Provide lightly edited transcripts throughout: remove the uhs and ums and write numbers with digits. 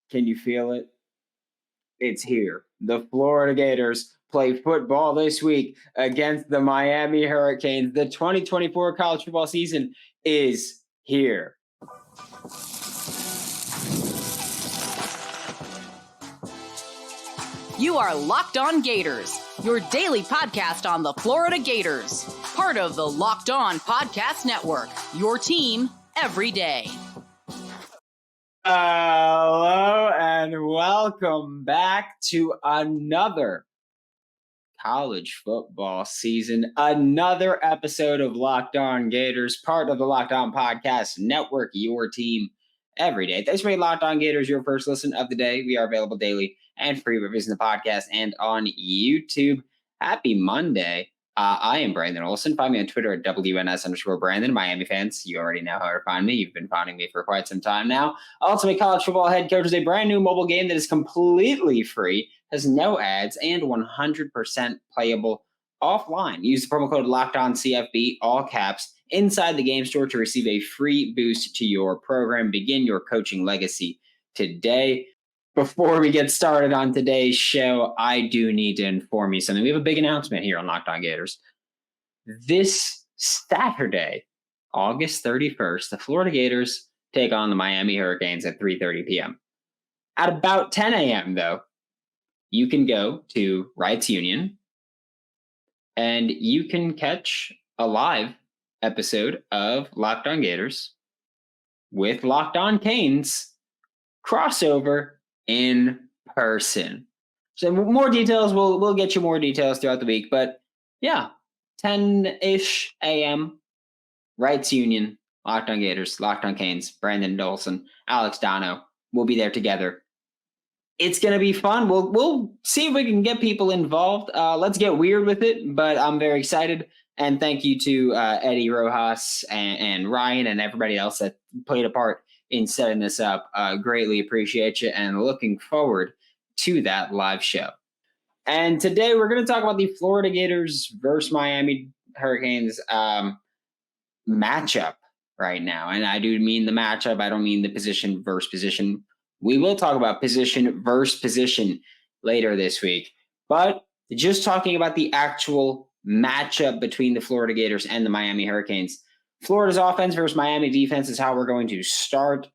Can you feel it? It's here. The Florida Gators play football this week against the Miami Hurricanes. The 2024 college football season is here. You are Locked On Gators, your daily podcast on the Florida Gators. Part of the Locked On Podcast Network, your team every day. Hello and welcome back to another college football season, another episode of Locked On Gators, part of the Locked On Podcast Network, your team every day. Thanks for making Locked On Gators your first listen of the day. We are available daily and free reviews in the podcast and on YouTube. Happy Monday. I am Brandon Olsen. Find me on Twitter at WNS_Brandon. Miami fans, you already know how to find me. You've been finding me for quite some time now. Ultimate College Football Head Coach is a brand new mobile game that is completely free, has no ads, and 100% playable offline. Use the promo code LOCKEDONCFB, all caps, inside the game store to receive a free boost to your program. Begin your coaching legacy today. Before we get started on today's show, I do need to inform you something. We have a big announcement here on Locked On Gators. This Saturday, August 31st, the Florida Gators take on the Miami Hurricanes at 3:30 p.m. At about 10 a.m., though, you can go to Rights Union and you can catch a live episode of Locked On Gators with Locked On Canes crossover in person. So more details, we'll get you more details throughout the week. But yeah, 10-ish a.m., Rights Union, Locked On Gators, Locked On Canes, Brandon Olsen, Alex Dono. We'll be there together. It's going to be fun. We'll see if we can get people involved. Let's get weird with it, but I'm very excited. And thank you to Eddie Rojas and Ryan and everybody else that played a part in setting this up. Greatly appreciate you and looking forward to that live show. And today we're going to talk about the Florida Gators versus Miami Hurricanes matchup right now. And I do mean the matchup. I don't mean the position versus position. We will talk about position versus position later this week. But just talking about the actual matchup between the Florida Gators and the Miami Hurricanes. Florida's offense versus Miami defense is how we're going to start.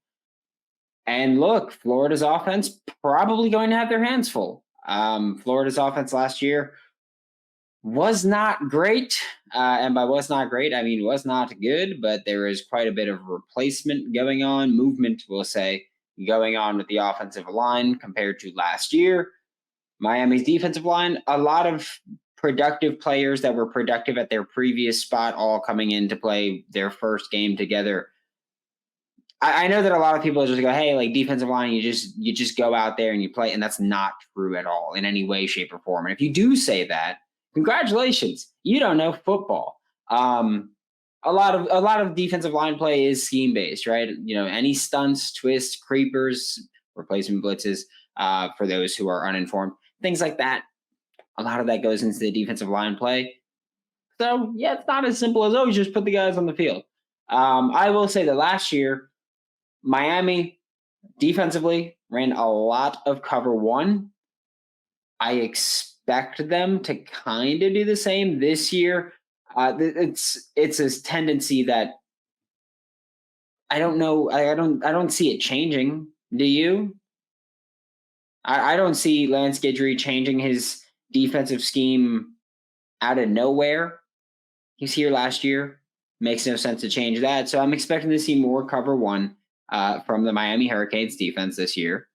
And look, Florida's offense probably going to have their hands full. Florida's offense last year was not great. And by was not great, I mean was not good, but there is quite a bit of replacement going on, movement, we'll say, going on with the offensive line compared to last year. Miami's defensive line, a lot of productive players that were productive at their previous spot all coming in to play their first game together. I know that a lot of people just go, hey, like defensive line, you just go out there and you play, and that's not true at all in any way, shape, or form. And if you do say that, congratulations, you don't know football. A lot of defensive line play is scheme based, right? You know, any stunts, twists, creepers, replacement blitzes, for those who are uninformed, things like that. A lot of that goes into the defensive line play. So, yeah, it's not as simple as, oh, you just put the guys on the field. I will say that last year, Miami defensively ran a lot of cover one. I expect them to kind of do the same this year. It's a tendency that I don't know. I don't see it changing. Do you? I don't see Lance Guidry changing his defensive scheme out of nowhere. He's here last year. Makes no sense to change that. So I'm expecting to see more cover one from the Miami Hurricanes defense this year,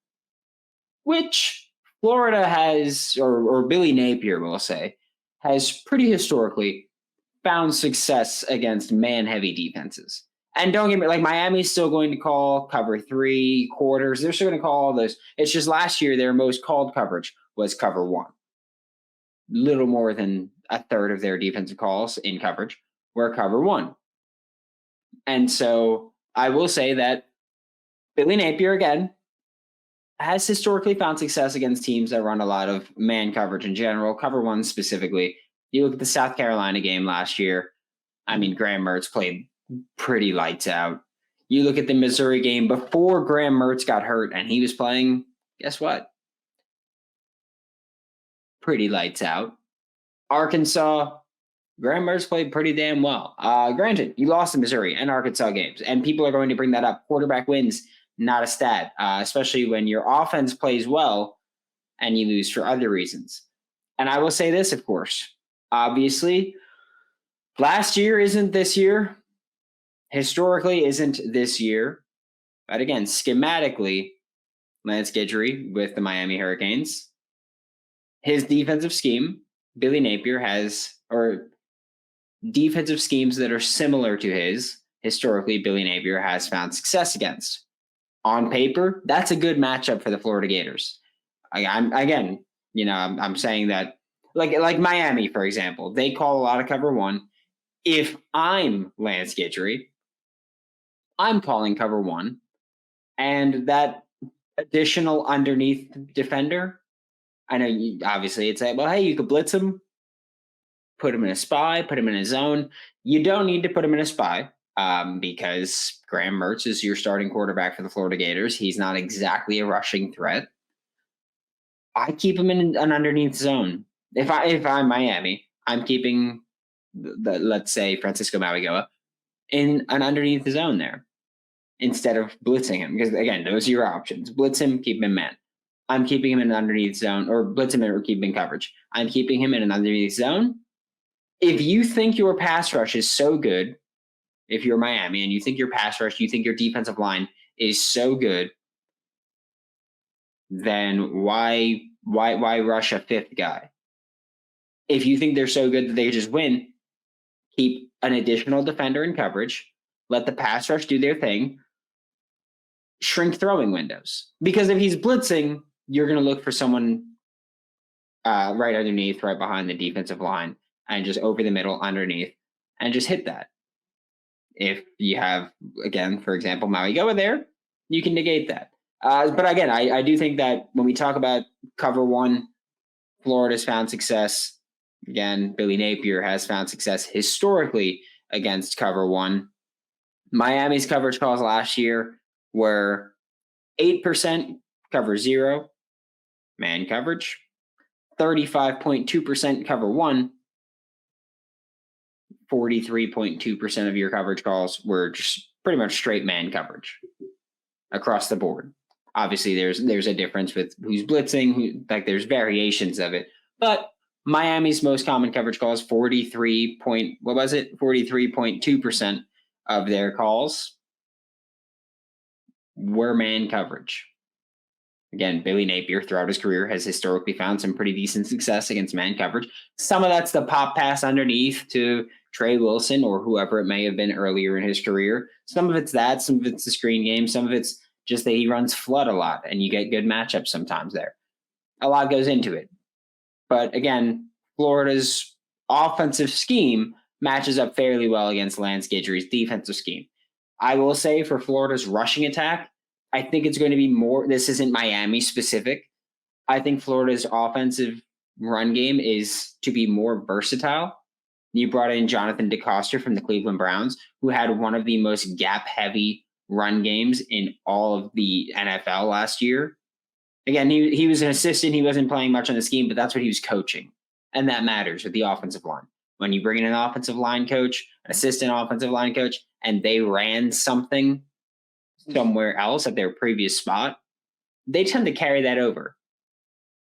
which Florida has, or Billy Napier will say, has pretty historically found success against man-heavy defenses. And don't get me, like Miami's still going to call cover 3 quarters. They're still going to call all those. It's just last year their most called coverage was cover 1. Little more than a third of their defensive calls in coverage were cover 1. And so I will say that Billy Napier, again, has historically found success against teams that run a lot of man coverage in general, cover 1 specifically. You look at the South Carolina game last year. I mean, Graham Mertz played pretty lights out. You look at the Missouri game before Graham Mertz got hurt and he was playing, guess what? Pretty lights out. Arkansas, Graham Mertz played pretty damn well. Granted, you lost the Missouri and Arkansas games, and people are going to bring that up. Quarterback wins, not a stat, especially when your offense plays well and you lose for other reasons. And I will say this, of course. Obviously, last year isn't this year. Historically isn't this year. But again, schematically, Lance Guidry with the Miami Hurricanes, his defensive scheme, Billy Napier has, or defensive schemes that are similar to his, historically, Billy Napier has found success against. On paper, that's a good matchup for the Florida Gators. I'm saying that, like Miami, for example, they call a lot of cover one. If I'm Lance Guidry, I'm calling cover one, and that additional underneath defender. I know obviously it's like, well, hey, you could blitz him, put him in a spy, put him in a zone. You don't need to put him in a spy because Graham Mertz is your starting quarterback for the Florida Gators. He's not exactly a rushing threat. I keep him in an underneath zone. If I'm Miami, I'm keeping the let's say Francisco Mauigoa in an underneath zone there instead of blitzing him, because again, those are your options. Blitz him, keep him in man. I'm keeping him in an underneath zone, or blitz him or keep him in coverage. I'm keeping him in an underneath zone. If you think your pass rush is so good, if you're Miami and you think your pass rush, you think your defensive line is so good, then why rush a fifth guy? If you think they're so good that they just win, keep an additional defender in coverage, let the pass rush do their thing, shrink throwing windows. Because if he's blitzing, you're going to look for someone right underneath, right behind the defensive line, and just over the middle, underneath, and just hit that. If you have, again, for example, Mauigoa there, you can negate that. But again, I do think that when we talk about cover one, Florida's found success. Again, Billy Napier has found success historically against cover one. Miami's coverage calls last year were 8% cover zero, man coverage, 35.2% cover one, 43.2% of your coverage calls were just pretty much straight man coverage across the board. Obviously, there's a difference with who's blitzing, there's variations of it. But Miami's most common coverage calls, 43.2% of their calls were man coverage. Again, Billy Napier throughout his career has historically found some pretty decent success against man coverage. Some of that's the pop pass underneath to Trey Wilson or whoever it may have been earlier in his career. Some of it's that, some of it's the screen game, some of it's just that he runs flood a lot and you get good matchups sometimes there. A lot goes into it. But again, Florida's offensive scheme matches up fairly well against Lance Guidry's defensive scheme. I will say for Florida's rushing attack, I think it's going to be more, this isn't Miami specific. I think Florida's offensive run game is to be more versatile. You brought in Jonathan DeCoster from the Cleveland Browns, who had one of the most gap-heavy run games in all of the NFL last year. Again, he was an assistant. He wasn't playing much on the scheme, but that's what he was coaching. And that matters with the offensive line. When you bring in an offensive line coach, an assistant offensive line coach, and they ran something somewhere else at their previous spot, they tend to carry that over.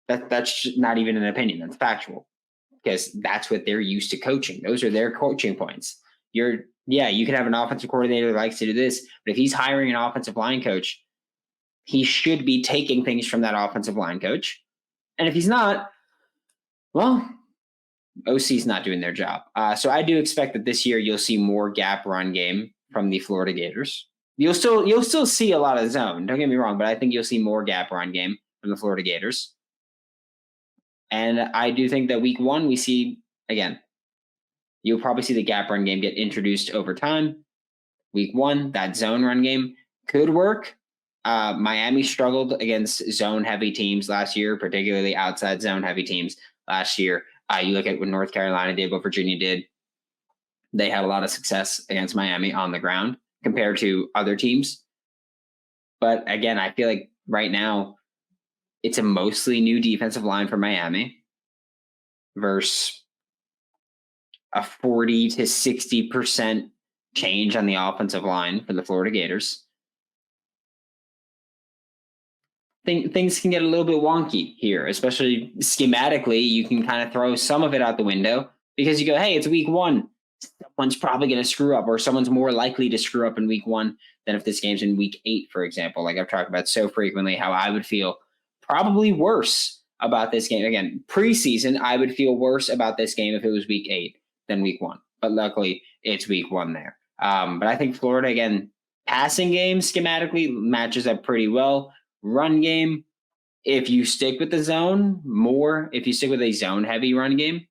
That's not even an opinion. That's factual. Because that's what they're used to coaching. Those are their coaching points. You can have an offensive coordinator that likes to do this, but if he's hiring an offensive line coach, he should be taking things from that offensive line coach. And if he's not, well, OC's not doing their job. So I do expect that this year you'll see more gap run game from the Florida Gators. You'll still see a lot of zone. Don't get me wrong, but I think you'll see more gap run game from the Florida Gators. And I do think that week one, we see, again, you'll probably see the gap run game get introduced over time. Week one, that zone run game could work. Miami struggled against zone-heavy teams last year, particularly outside zone-heavy teams last year. You look at what North Carolina did, what Virginia did. They had a lot of success against Miami on the ground. compared to other teams. But again, I feel like right now it's a mostly new defensive line for Miami versus a 40 to 60% change on the offensive line for the Florida Gators. Things can get a little bit wonky here, especially schematically. You can kind of throw some of it out the window because you go, hey, it's week one. Someone's probably going to screw up, or someone's more likely to screw up in week one than if this game's in week 8, for example. Like I've talked about so frequently, how I would feel probably worse about this game. Again, preseason, I would feel worse about this game if it was week 8 than week 1. But luckily, it's week 1 there. But I think Florida, again, passing game schematically matches up pretty well. Run game, if you stick with the zone more, if you stick with a zone-heavy run game,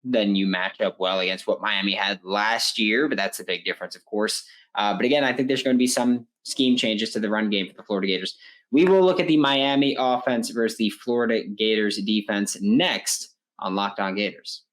then you match up well against what Miami had last year, but that's a big difference, of course. But again, I think there's going to be some scheme changes to the run game for the Florida Gators. We will look at the Miami offense versus the Florida Gators defense next on Locked On Gators.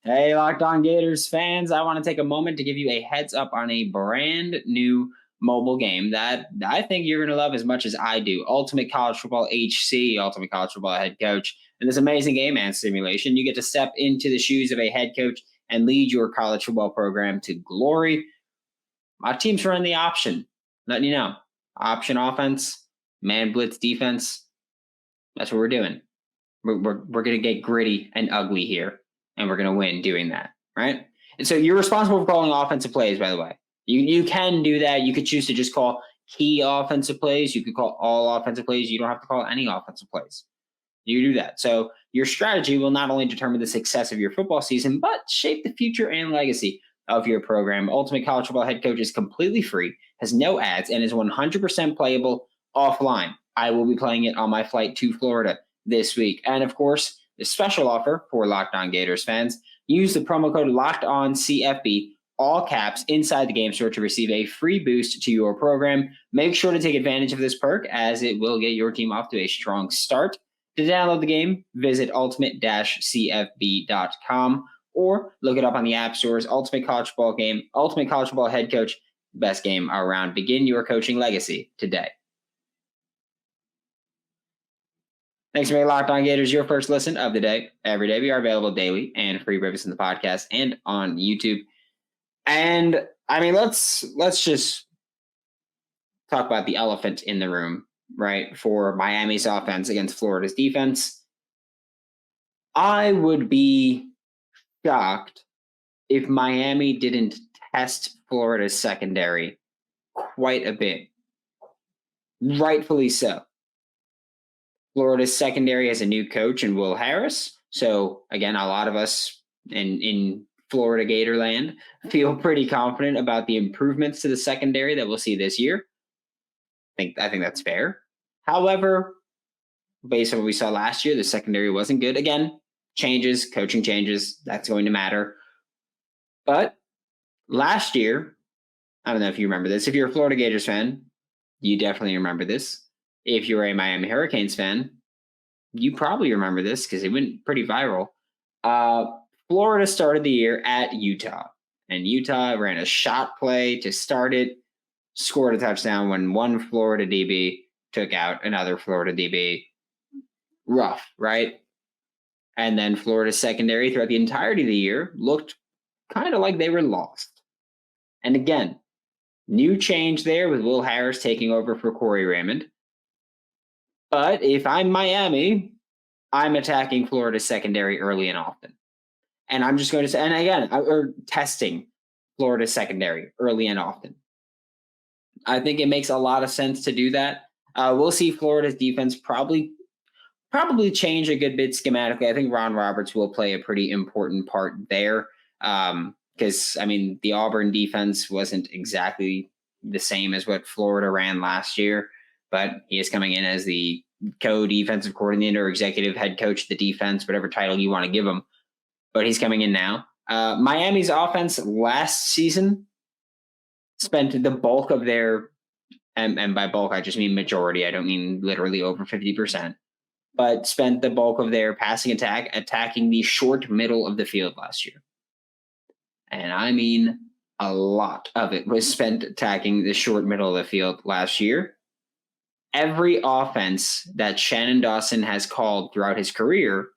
Hey, Locked On Gators fans, I want to take a moment to give you a heads up on a brand new mobile game that I think you're going to love as much as I do. Ultimate College Football HC, Ultimate College Football Head Coach. In this amazing game and simulation, you get to step into the shoes of a head coach and lead your college football program to glory. My team's running the option, letting you know. Option offense, man blitz defense. That's what we're doing. We're going to get gritty and ugly here, and we're going to win doing that, right? And so you're responsible for calling offensive plays, by the way. You can do that. You could choose to just call key offensive plays. You could call all offensive plays. You don't have to call any offensive plays. You do that. So your strategy will not only determine the success of your football season, but shape the future and legacy of your program. Ultimate College Football Head Coach is completely free, has no ads, and is 100% playable offline. I will be playing it on my flight to Florida this week. And of course, the special offer for Locked On Gators fans, use the promo code LOCKEDONCFB, all caps, inside the game store to receive a free boost to your program. Make sure to take advantage of this perk as it will get your team off to a strong start. To download the game, visit ultimate-cfb.com or look it up on the app stores. Ultimate College Football Game, Ultimate College Football Head Coach, best game around. Begin your coaching legacy today. Thanks for making Locked On Gators your first listen of the day. Every day we are available daily and free reviews in the podcast and on YouTube. And I mean, let's just talk about the elephant in the room, right? For Miami's offense against Florida's defense. I would be shocked if Miami didn't test Florida's secondary quite a bit. Rightfully so. Florida's secondary has a new coach in Will Harris. So again, a lot of us in Florida Gator land feel pretty confident about the improvements to the secondary that we'll see this year. I think that's fair. However, based on what we saw last year, the secondary wasn't good. Again, coaching changes, that's going to matter. But last year, I don't know if you remember this. If you're a Florida Gators fan, you definitely remember this. If you're a Miami Hurricanes fan, you probably remember this because it went pretty viral. Florida started the year at Utah, and Utah ran a shot play to start it, scored a touchdown when one Florida DB took out another Florida DB. Rough, right? And then Florida's secondary throughout the entirety of the year looked kind of like they were lost. And again, new change there with Will Harris taking over for Corey Raymond. But if I'm Miami, I'm attacking Florida's secondary early and often. And I'm just going to say, and again, we're testing Florida's secondary early and often. I think it makes a lot of sense to do that. We'll see Florida's defense probably change a good bit schematically. I think Ron Roberts will play a pretty important part there because, I mean, the Auburn defense wasn't exactly the same as what Florida ran last year, but he is coming in as the co-defensive coordinator, executive head coach of the defense, whatever title you want to give him. But he's coming in now. Miami's offense last season spent the bulk of their, and by bulk, I just mean majority. I don't mean literally over 50%, but spent the bulk of their passing attack attacking the short middle of the field last year. and I mean a lot of it, was spent attacking the short middle of the field last year. Every offense that Shannon Dawson has called throughout his career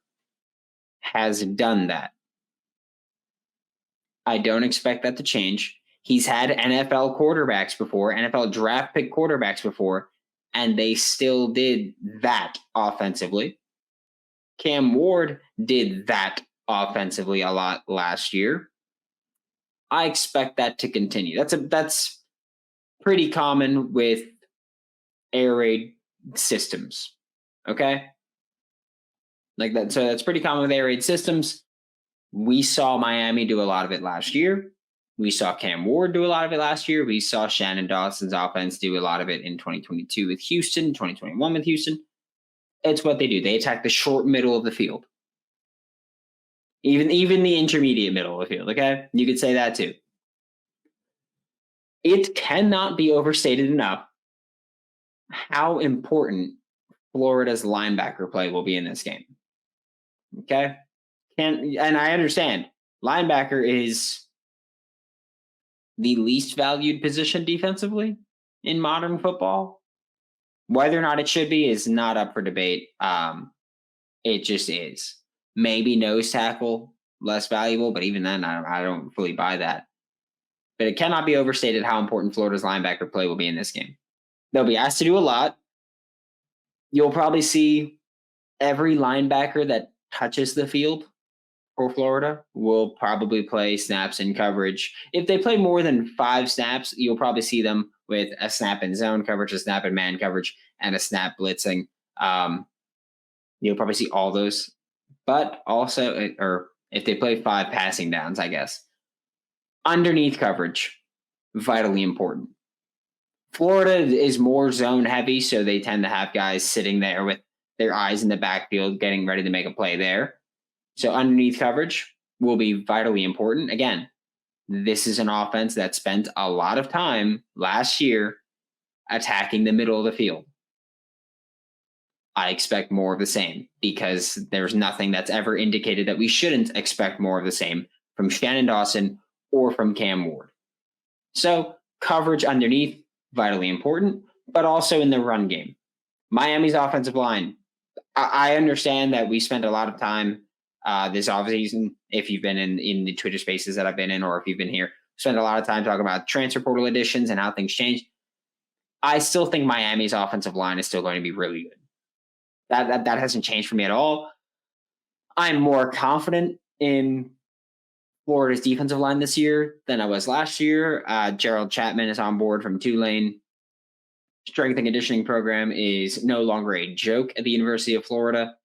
has done that. I don't expect that to change. He's had NFL quarterbacks before, NFL draft pick quarterbacks before, and they still did that offensively. Cam Ward did that offensively a lot last year. I expect that to continue. That's pretty common with air raid systems. Okay? Like that. So that's pretty common with air raid systems. We saw Miami do a lot of it last year. We saw Cam Ward do a lot of it last year. We saw Shannon Dawson's offense do a lot of it in 2022 with Houston, 2021 with Houston. It's what they do. They attack the short middle of the field. Even the intermediate middle of the field, okay? You could say that too. It cannot be overstated enough how important Florida's linebacker play will be in this game. Okay? And I understand linebacker is the least valued position defensively in modern football. Whether or not it should be is not up for debate. It just is. Maybe nose tackle, less valuable, but even then, I don't fully buy that. But it cannot be overstated how important Florida's linebacker play will be in this game. They'll be asked to do a lot. You'll probably see every linebacker that touches the field for Florida will probably play snaps in coverage. If they play more than 5 snaps, you'll probably see them with a snap in zone coverage, a snap in man coverage, and a snap blitzing. You'll probably see all those. But also, or if they play 5 passing downs, I guess. Underneath coverage, vitally important. Florida is more zone heavy, so they tend to have guys sitting there with their eyes in the backfield, getting ready to make a play there. So underneath coverage will be vitally important. Again, this is an offense that spent a lot of time last year attacking the middle of the field. I expect more of the same because there's nothing that's ever indicated that we shouldn't expect more of the same from Shannon Dawson or from Cam Ward. So coverage underneath, vitally important, but also in the run game. Miami's offensive line. I understand that we spent a lot of time this offseason, if you've been in the Twitter spaces that I've been in, or if you've been here, spent a lot of time talking about transfer portal additions and how things change. I still think Miami's offensive line is still going to be really good. That hasn't changed for me at all. I'm more confident in Florida's defensive line this year than I was last year. Gerald Chapman is on board from Tulane. Strength and conditioning program is no longer a joke at the University of Florida.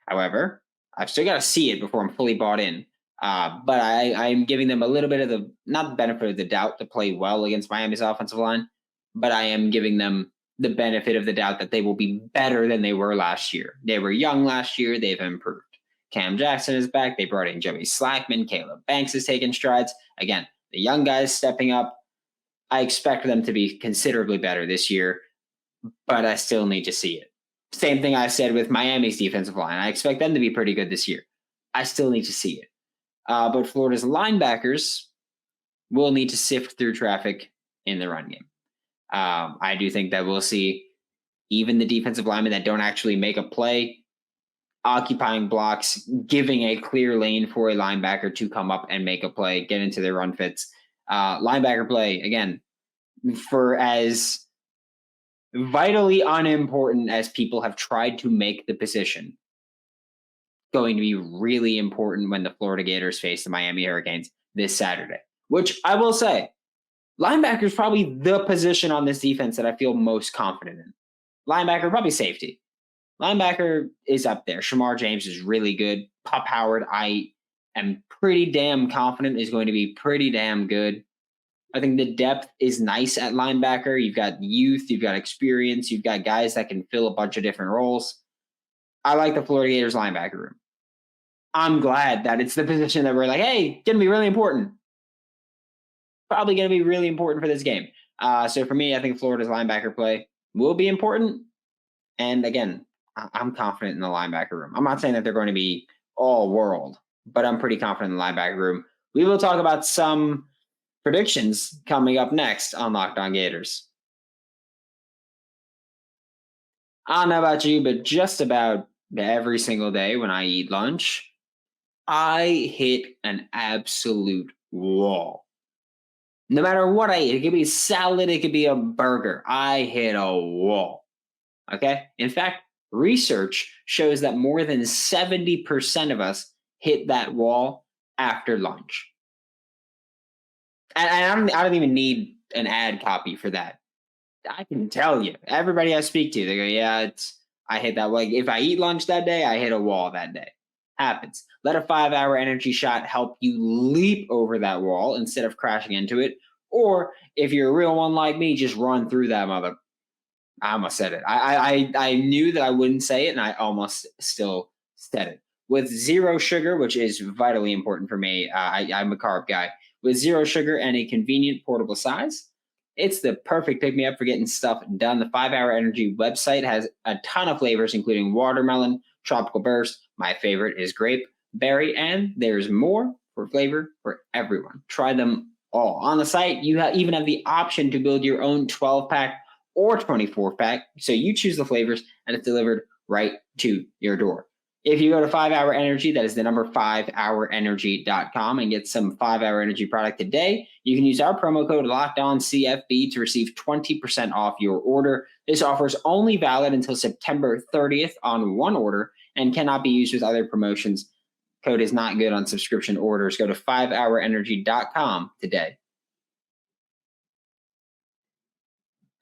However, I've still got to see it before I'm fully bought in. But I'm giving them a little bit of not the benefit of the doubt to play well against Miami's offensive line, but I am giving them the benefit of the doubt that they will be better than they were last year. They were young last year. They've improved. Cam Jackson is back. They brought in Joey Slackman. Caleb Banks has taken strides. Again, the young guys stepping up. I expect them to be considerably better this year, but I still need to see it. Same thing I said with Miami's defensive line. I expect them to be pretty good this year. I still need to see it. But Florida's linebackers will need to sift through traffic in the run game. I do think that we'll see even the defensive linemen that don't actually make a play occupying blocks, giving a clear lane for a linebacker to come up and make a play, get into their run fits. Linebacker play, again, for as vitally unimportant as people have tried to make the position, going to be really important when the Florida Gators face the Miami Hurricanes this Saturday, which I will say, linebacker is probably the position on this defense that I feel most confident in. Linebacker, probably safety. Linebacker is up there. Shamar James is really good. Pup Howard, I am pretty damn confident is going to be pretty damn good. I think the depth is nice at linebacker. You've got youth, you've got experience, you've got guys that can fill a bunch of different roles. I like the Florida Gators linebacker room. I'm glad that it's the position that we're like, hey, going to be really important. Probably going to be really important for this game. So for me, I think Florida's linebacker play will be important. And again, I'm confident in the linebacker room. I'm not saying that they're going to be all world, but I'm pretty confident in the linebacker room. we will talk about some predictions coming up next on Locked On Gators. I don't know about you, but just about every single day when I eat lunch, I hit an absolute wall. No matter what I eat, it could be salad, it could be a burger. I hit a wall. Okay? In fact, research shows that more than 70% of us hit that wall after lunch. And I don't even need an ad copy for that. I can tell you, everybody I speak to, they go, yeah, I hit that. Like if I eat lunch that day, I hit a wall that day. Happens. Let a 5-hour energy shot help you leap over that wall instead of crashing into it. Or if you're a real one like me, just run through that mother. I almost said it. I knew that I wouldn't say it, and I almost still said it. With zero sugar, which is vitally important for me, I'm a carb guy. With zero sugar and a convenient portable size, it's the perfect pick-me-up for getting stuff done. The 5-Hour Energy website has a ton of flavors, including watermelon, tropical burst. My favorite is grape, berry, and there's more for flavor for everyone. Try them all. On the site, you even have the option to build your own 12-pack or 24-pack. So you choose the flavors, and it's delivered right to your door. If you go to 5-Hour Energy, that is the number 5hourenergy.com, and get some 5-Hour Energy product today, you can use our promo code LOCKEDONCFB to receive 20% off your order. This offer is only valid until September 30th on one order and cannot be used with other promotions. Code is not good on subscription orders. Go to 5hourenergy.com today.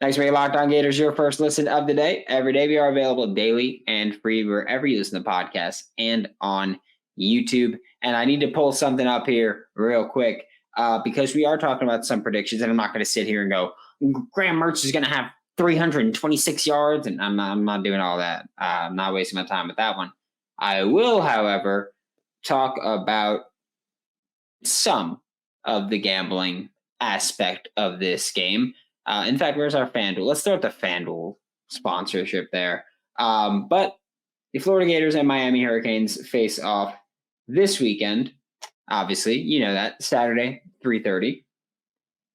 Thanks for making Locked On Gators your first listen of the day. Every day we are available daily and free wherever you listen to podcasts and on YouTube. And I need to pull something up here real quick because we are talking about some predictions, and I'm not going to sit here and go, Graham Mertz is going to have 326 yards, and I'm not doing all that. I'm not wasting my time with that one. I will, however, talk about some of the gambling aspect of this game. In fact, where's our FanDuel? Let's start the FanDuel sponsorship there. But the Florida Gators and Miami Hurricanes face off this weekend. Obviously, you know that, Saturday, 3:30.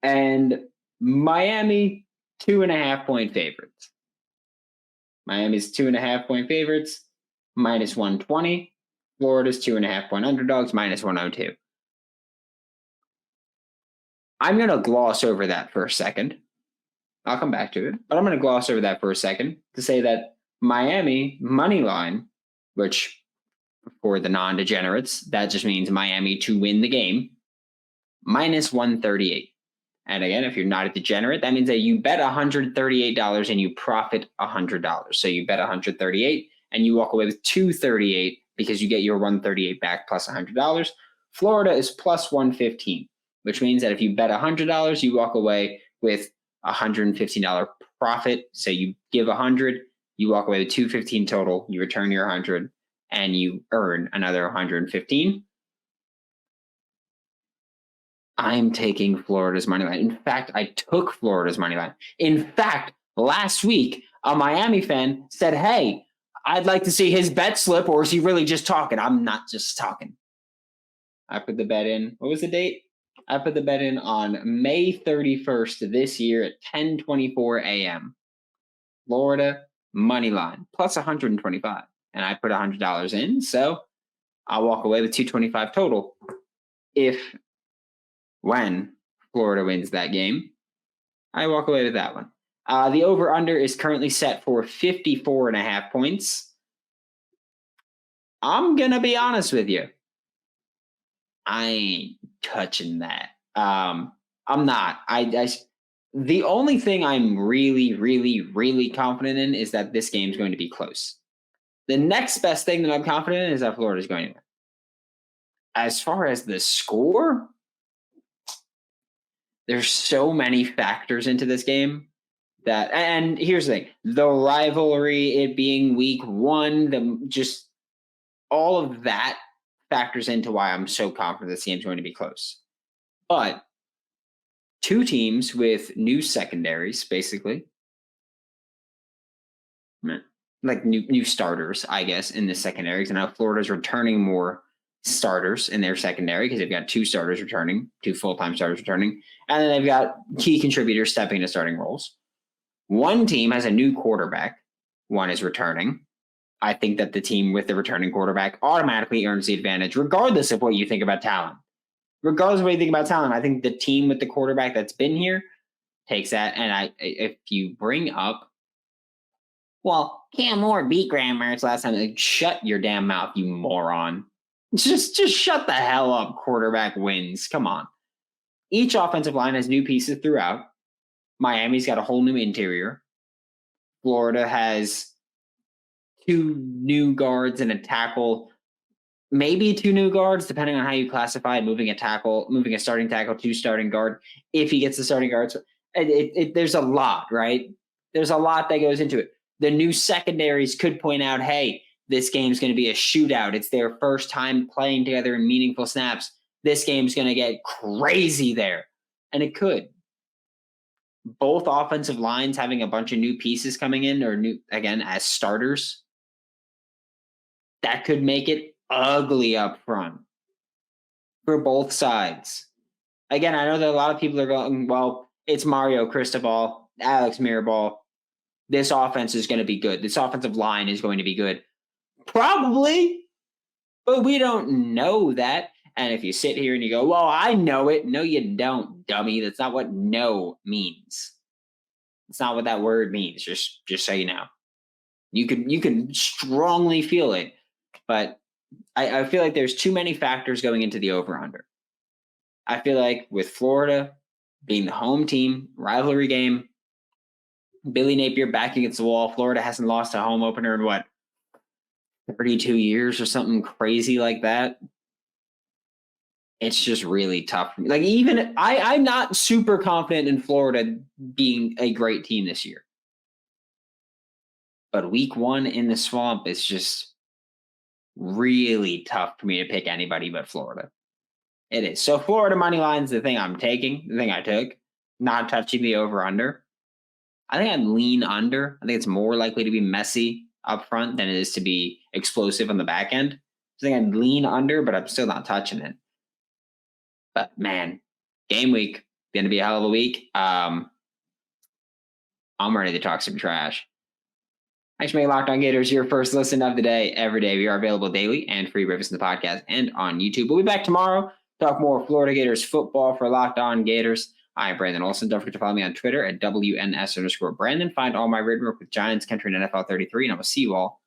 And Miami, 2.5-point favorites. Miami's 2.5-point favorites, minus 120. Florida's 2.5-point underdogs, minus 102. I'm going to gloss over that for a second. I'll come back to it, but I'm going to gloss over that for a second to say that Miami money line, which for the non-degenerates, that just means Miami to win the game, minus 138. And again, if you're not a degenerate, that means that you bet $138 and you profit $100. So you bet $138 and you walk away with $238 because you get your $138 back plus $100. Florida is plus 115, which means that if you bet $100, you walk away with $115 profit. So you give 100, you walk away with 215 total, you return your 100, and you earn another 115. I'm taking Florida's money line. In fact, I took Florida's money line. In fact, last week, a Miami fan said, hey, I'd like to see his bet slip, or is he really just talking? I'm not just talking. I put the bet in. What was the date? I put the bet in on May 31st this year at 10:24 a.m. Florida money line plus 125, and I put $100 in, so I'll walk away with 225 total. When Florida wins that game, I walk away with that one. The over/under is currently set for 54.5 points. I'm gonna be honest with you. I ain't touching that. I'm not. The only thing I'm really, really, really confident in is that this game's going to be close. The next best thing that I'm confident in is that Florida's going to win. As far as the score, there's so many factors into this game that, and here's the thing, the rivalry, it being week one, just all of that factors into why I'm so confident this game's going to be close. But two teams with new secondaries, basically, like new starters, I guess, in the secondaries. And now Florida's returning more starters in their secondary because they've got 2 starters returning, 2 full-time starters returning, and then they've got key contributors stepping into starting roles. One team has a new quarterback. One is returning. I think that the team with the returning quarterback automatically earns the advantage, regardless of what you think about talent. Regardless of what you think about talent, I think the team with the quarterback that's been here takes that. And if you bring up, well, Cam Moore beat Graham Mertz last time, like, shut your damn mouth, you moron. Just shut the hell up. Quarterback wins. Come on. Each offensive line has new pieces throughout. Miami's got a whole new interior. Florida has 2 new guards and a tackle, maybe 2 new guards, depending on how you classify it, moving a starting tackle to starting guard, if he gets the starting guards. There's a lot, right? There's a lot that goes into it. The new secondaries could point out, hey, this game's going to be a shootout. It's their first time playing together in meaningful snaps. This game's going to get crazy there. And it could. Both offensive lines having a bunch of new pieces coming in, or new, again, as starters, that could make it ugly up front for both sides. Again, I know that a lot of people are going, well, it's Mario Cristobal, Alex Mirabal. This offense is going to be good. This offensive line is going to be good. Probably, but we don't know that. And if you sit here and you go, well, I know it. No, you don't, dummy. That's not what "no" means. It's not what that word means. Just so you know. You can strongly feel it, but I feel like there's too many factors going into the over-under. I feel like with Florida being the home team, rivalry game, Billy Napier back against the wall. Florida hasn't lost a home opener in 32 years or something crazy like that. It's just really tough for me. Like, even I'm not super confident in Florida being a great team this year. But week 1 in the swamp is just really tough for me to pick anybody but Florida. It is. So Florida money line is the thing I'm taking, the thing I took, not touching the over-under. I think I'd lean under. I think it's more likely to be messy up front than it is to be explosive on the back end. So I think I'd lean under, but I'm still not touching it. But man, game week, going to be a hell of a week. I'm ready to talk some trash. Thanks for making Locked On Gators your first listen of the day. Every day we are available daily and free reviews in the podcast and on YouTube. We'll be back tomorrow. Talk more Florida Gators football for Locked On Gators. I am Brandon Olsen. Don't forget to follow me on Twitter at WNS_Brandon. Find all my written work with Giants, Country, and NFL 33. And I will see you all,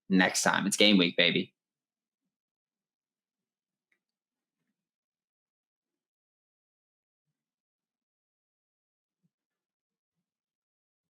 next time. It's game week, baby.